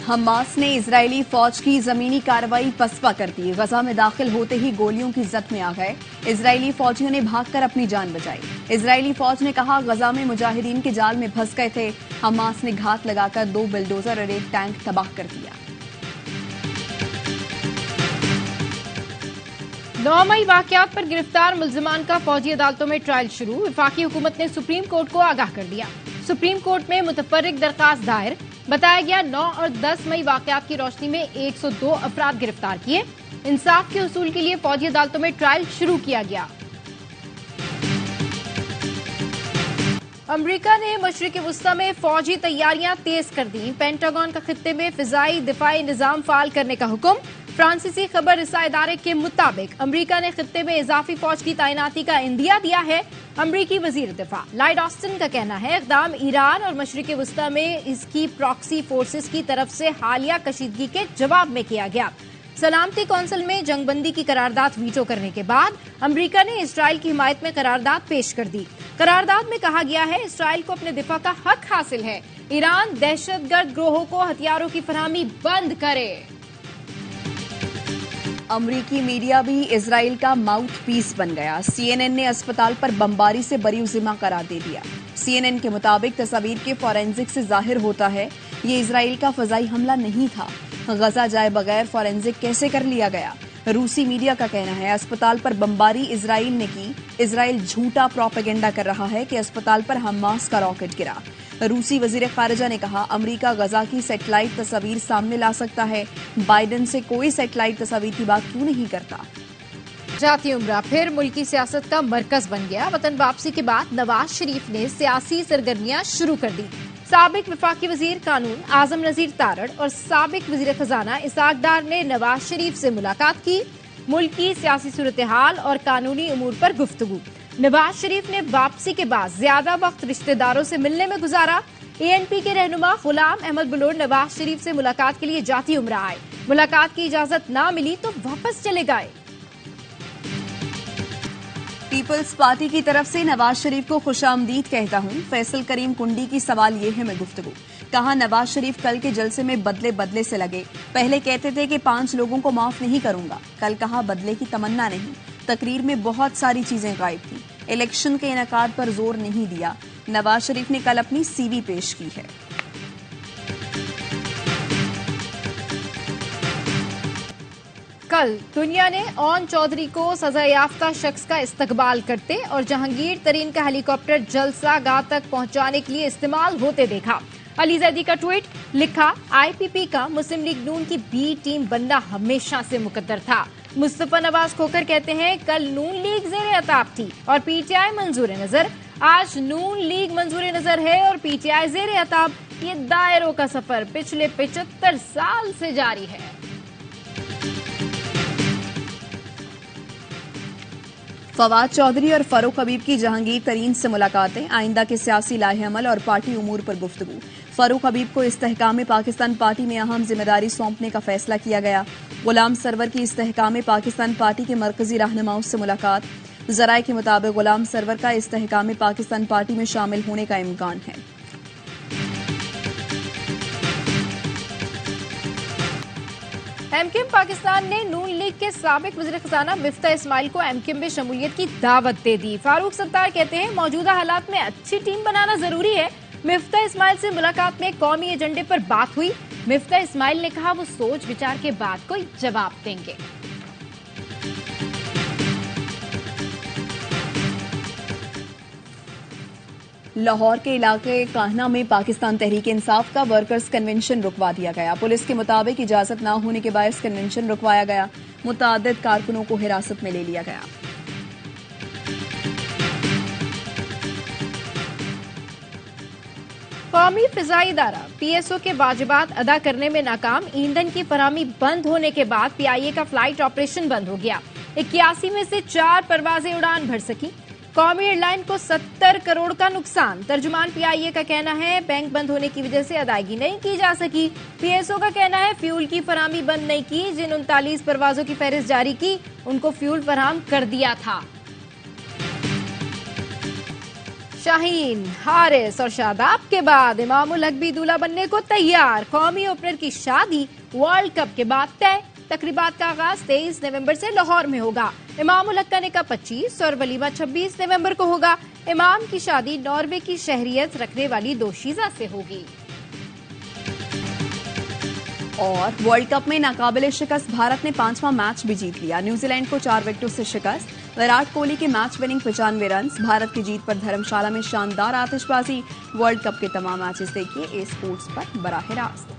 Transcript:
Hamas ने Israeli फौज की जमीनी कार्रवाई पसपा कर दी। गजा में दाखिल होते ही गोलियों की जद में आ गए। इजरायली फौजियों ने भागकर अपनी जान बचाई। इजरायली फौज ने कहा, गजा में मुजाहिदीन के जाल में फंस गए थे। हमास ने घात लगाकर 2 बुलडोजर और 1 टैंक तबाह कर दिया। 9 मई वाकयात पर गिरफ्तार मुल्जिमान का फौजी अदालतों में ट्रायल शुरू। वफाकी हुकूमत ने सुप्रीम कोर्ट को आगाह कर दिया। सुप्रीम कोर्ट में मुतफर्रिक दरखास्त दायर। बताया गया 9 और 10 मई वाकयात की रोशनी में 102 अफराद गिरफ्तार किए। इंसाफ के उसूल के लिए फौजी अदालतों में ट्रायल शुरू किया गया। अमेरिका ने मशरिक वुस्ता में फौजी तैयारियां तेज कर दी। पेंटागन का खित्ते में फिजाई दिफाई निजाम फाल करने का हुक्म। फ्रांसीसी खबर रिसा इदारे के मुताबिक अमेरिका ने खित्ते में इजाफी फौज की तैनाती का इंदिया दिया है। अमरीकी वजीर दिफा लॉयड ऑस्टिन का कहना है, इक़दाम ईरान और मशरिक वुस्ता में इसकी प्रॉक्सी फोर्सेस की तरफ से हालिया कशीदगी के जवाब में किया गया। सलामती कौंसिल में जंगबंदी की करारदाद वीटो करने के बाद अमेरिका ने इसराइल की हिमायत में करारदाद पेश कर दी। करारदाद में कहा गया है, इसराइल को अपने दिफा का हक हासिल है। ईरान दहशतगर्द ग्रोहों को हथियारों की फराहमी बंद करे। अमरीकी मीडिया भी इजराइल का माउथ पीस बन गया। CNN ने अस्पताल पर बमबारी से बरी जिम्मा करार दे दिया। CNN के मुताबिक तस्वीर के फॉरेंसिक से जाहिर होता है ये इजराइल का फजाई हमला नहीं था। गजा जाए बगैर फॉरेंसिक कैसे कर लिया गया? रूसी मीडिया का कहना है अस्पताल पर बमबारी इजराइल ने की। इजराइल झूठा प्रोपेगेंडा कर रहा है कि अस्पताल पर हमास का रॉकेट गिरा। रूसी वजीर खारिजा ने कहा, अमेरिका गजा की सैटेलाइट तस्वीर सामने ला सकता है। बाइडेन से कोई सैटेलाइट तस्वीर की बात क्यों नहीं करता? जाती उम्रा फिर मुल्की सियासत का मरकज बन गया। वतन वापसी के बाद नवाज शरीफ ने सियासी सरगर्मियां शुरू कर दी। साबिक वफाकी वजीर कानून आजम नजीर तारड़ और साबिक वजीर खजाना इसाक डार ने नवाज शरीफ से मुलाकात की। मुल्क की सियासी सूरत हाल और कानूनी उमूर पर गुफ्तगू। नवाज शरीफ ने वापसी के बाद ज्यादा वक्त रिश्तेदारों से मिलने में गुजारा। ANP के रहनुमा गुलाम अहमद बलोच नवाज शरीफ से मुलाकात के लिए जाती उम्रा आए। मुलाकात की इजाजत ना मिली तो वापस चले गए। पीपल्स पार्टी की तरफ से नवाज शरीफ को खुशामदीद कहता हूं। फैसल करीम कुंडी की सवाल ये है में गुफ्तगू। कहा, नवाज शरीफ कल के जलसे में बदले से लगे। पहले कहते थे कि 5 लोगों को माफ नहीं करूंगा। कल कहा बदले की तमन्ना नहीं। तकरीर में बहुत सारी चीजें गायब थी। इलेक्शन के इनेकाद पर जोर नहीं दिया। नवाज शरीफ ने कल अपनी CV पेश की है। कल दुनिया ने ओन चौधरी को सजा याफ्ता शख्स का इस्तकबाल करते और जहांगीर तरीन का हेलीकॉप्टर जलसा गाह तक पहुंचाने के लिए इस्तेमाल होते देखा। अली जैदी का ट्वीट लिखा, IPP का मुस्लिम लीग नून की B टीम बनना हमेशा से मुकद्दर था। मुस्तफा नवाज खोकर कहते हैं, कल नून लीग ज़ेरे अताब थी और PTI मंजूर नजर। आज नून लीग मंजूर नजर है और PTI ज़ेरे अताब। ये दायरों का सफर पिछले 75 साल से जारी है। फवाद चौधरी और फरूख हबीब की जहांगीर तरीन से मुलाकातें। आइंदा के सियासी लाहे-अमल और पार्टी उमूर पर गुफ्तगू। फरूख हबीब को इस्तेहकाम पाकिस्तान पार्टी में अहम जिम्मेदारी सौंपने का फैसला किया गया। गुलाम सरवर की इस्तेहकाम पाकिस्तान पार्टी के मरकजी रहनुमाओं से मुलाकात। जराये के मुताबिक गुलाम सरवर का इस्तेहकाम पाकिस्तान पार्टी में शामिल होने का इम्कान है। एमकेएम पाकिस्तान ने नून लीग के साबिक वज़ीर खजाना मिफ्ता इस्माइल को एमकेएम में शमूलियत की दावत दे दी। फारूक सत्तार कहते हैं, मौजूदा हालात में अच्छी टीम बनाना जरूरी है। मिफ्ता इस्माइल से मुलाकात में कौमी एजेंडे पर बात हुई। मिफ्ता इस्माइल ने कहा, वो सोच विचार के बाद कोई जवाब देंगे। लाहौर के इलाके कान्हा में पाकिस्तान तहरीक इंसाफ का वर्कर्स कन्वेंशन रुकवा दिया गया। पुलिस के मुताबिक इजाजत न होने के बायस कन्वेंशन रुकवाया गया। मुतअद्दिद कारकुनों को हिरासत में ले लिया गया। कौमी फिजाई इदारा PSO के वाजिबात अदा करने में नाकाम। ईंधन की फराहमी बंद होने के बाद PIA का फ्लाइट ऑपरेशन बंद हो गया। 81 में से 4 परवाजें उड़ान भर सकी। कौमी एयरलाइन को 70 करोड़ का नुकसान। तर्जुमान PIA का कहना है, बैंक बंद होने की वजह से अदायगी नहीं की जा सकी। PSO का कहना है, फ्यूल की फराहमी बंद नहीं की। जिन 39 परवाजों की फहरिस्त जारी की उनको फ्यूल फराहम कर दिया था। शाहीन, हारिस और शादाब के बाद इमामुल हक भी दूल्हा बनने को तैयार। कौमी ओपनर की शादी वर्ल्ड कप के बाद तय। तकरीबात का आगाज 23 नवंबर से लाहौर में होगा। इमामुल हक का निकाह 25 और वलीमा 26 नवंबर को होगा। इमाम की शादी नॉर्वे की शहरियत रखने वाली दोशीजा से होगी। और वर्ल्ड कप में नाकाबिले शिकस्त भारत ने 5वां मैच भी जीत लिया। न्यूजीलैंड को 4 विकेटों से शिकस्त। विराट कोहली के मैच विनिंग 95 रन। भारत की जीत पर धर्मशाला में शानदार आतिशबाजी। वर्ल्ड कप के तमाम मैचेस देखिए ए स्पोर्ट्स पर बराह रास्त।